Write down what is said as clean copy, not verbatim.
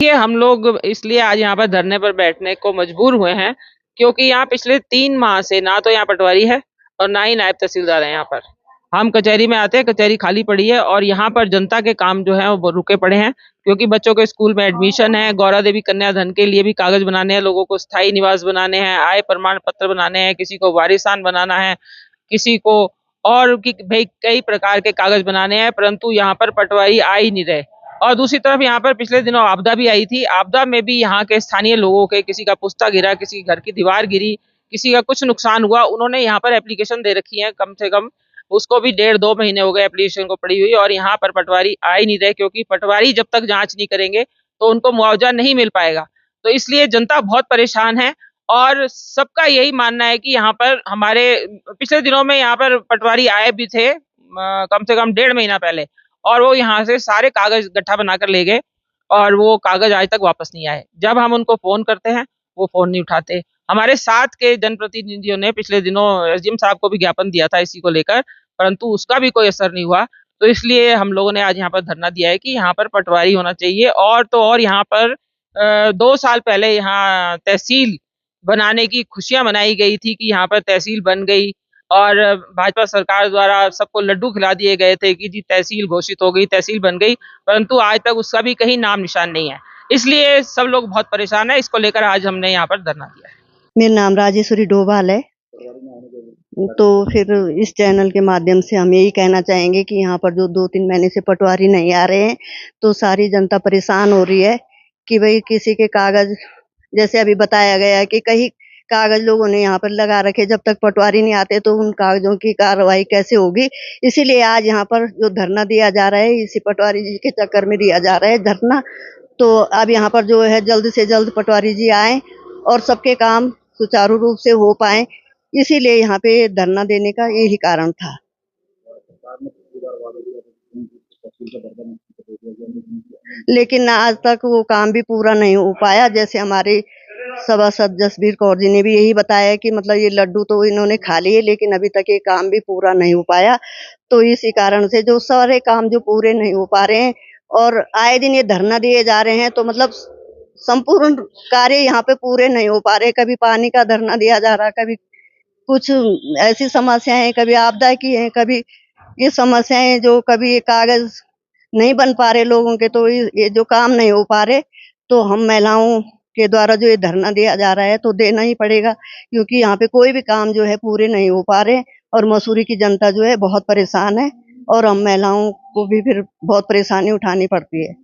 ये हम लोग इसलिए आज यहाँ पर धरने पर बैठने को मजबूर हुए हैं क्योंकि यहाँ पिछले 3 माह से ना तो यहाँ पटवारी है और ना ही नायब तहसीलदार है। यहाँ पर हम कचहरी में आते हैं, कचहरी खाली पड़ी है और यहाँ पर जनता के काम जो है वो रुके पड़े हैं क्योंकि बच्चों के स्कूल में एडमिशन है, गौरा देवी कन्या धन के लिए भी कागज बनाने हैं, लोगों को स्थायी निवास बनाने हैं, आय प्रमाण पत्र बनाने हैं, किसी को वारिसान बनाना है, किसी को और कि भाई कई प्रकार के कागज बनाने हैं, परंतु यहाँ पर पटवारी आ ही नहीं रहे। और दूसरी तरफ यहाँ पर पिछले दिनों आपदा भी आई थी। आपदा में भी यहाँ के स्थानीय लोगों के किसी का पुस्ता गिरा, किसी घर की दीवार गिरी, किसी का कुछ नुकसान हुआ, उन्होंने यहाँ पर एप्लीकेशन दे रखी है कम से कम, उसको भी 1.5-2 महीने हो गए एप्लीकेशन को पड़ी हुई और यहाँ पर पटवारी आ ही नहीं रहे क्योंकि पटवारी जब तक जांच नहीं करेंगे तो उनको मुआवजा नहीं मिल पाएगा। तो इसलिए जनता बहुत परेशान है और सबका यही मानना है कि यहाँ पर हमारे पिछले दिनों में यहाँ पर पटवारी आए भी थे कम से कम 1.5 महीना पहले, और वो यहाँ से सारे कागज गट्ठा बनाकर ले गए और वो कागज आज तक वापस नहीं आए। जब हम उनको फोन करते हैं वो फोन नहीं उठाते। हमारे साथ के जनप्रतिनिधियों ने पिछले दिनों एसडीएम साहब को भी ज्ञापन दिया था इसी को लेकर, परंतु उसका भी कोई असर नहीं हुआ। तो इसलिए हम लोगों ने आज यहाँ पर धरना दिया है कि यहाँ पर पटवारी होना चाहिए। और तो और यहाँ पर 2 साल पहले यहाँ तहसील बनाने की खुशियां मनाई गई थी कि यहाँ पर तहसील बन गई और भाजपा सरकार द्वारा सबको लड्डू खिला दिए गए थे कि जी तहसील घोषित हो गई, तहसील बन गई, परंतु आज तक उसका भी कहीं नाम निशान नहीं है। इसलिए सब लोग बहुत परेशान है। इसको लेकर आज हमने यहाँ पर धरना दिया है। मेरा नाम राजेश्वरी डोभाल है। तो फिर इस चैनल के माध्यम से हम यही कहना चाहेंगे कि यहाँ पर जो 2-3 महीने से पटवारी नहीं आ रहे हैं तो सारी जनता परेशान हो रही है कि भाई किसी के कागज, जैसे अभी बताया गया है कि कई कागज लोगों ने यहाँ पर लगा रखे, जब तक पटवारी नहीं आते तो उन कागजों की कार्रवाई कैसे होगी। इसीलिए आज यहाँ पर जो धरना दिया जा रहा है, इसी पटवारी जी के चक्कर में दिया जा रहा है धरना। तो अब यहाँ पर जो है जल्द से जल्द पटवारी जी आए और सबके काम सुचारू रूप से हो पाए, इसीलिए यहाँ पे धरना देने का यही कारण था। लेकिन आज तक वो काम भी पूरा नहीं हो पाया। जैसे हमारे सभासद जसबीर कौर जी ने भी यही बताया कि मतलब ये लड्डू तो इन्होंने खा लिए लेकिन अभी तक ये काम भी पूरा नहीं हो पाया। तो इसी कारण से जो सारे काम जो पूरे नहीं हो पा रहे हैं और आए दिन ये धरना दिए जा रहे हैं, तो मतलब संपूर्ण कार्य यहाँ पे पूरे नहीं हो पा रहे। कभी पानी का धरना दिया जा रहा, कभी कुछ ऐसी समस्याएं, कभी आपदा की हैं, कभी ये समस्याएं जो कभी ये कागज नहीं बन पा रहे लोगों के, तो ये जो काम नहीं हो पा रहे, तो हम महिलाओं के द्वारा जो ये धरना दिया जा रहा है तो देना ही पड़ेगा क्योंकि यहाँ पे कोई भी काम जो है पूरे नहीं हो पा रहे और मसूरी की जनता जो है बहुत परेशान है और हम महिलाओं को भी फिर बहुत परेशानी उठानी पड़ती है।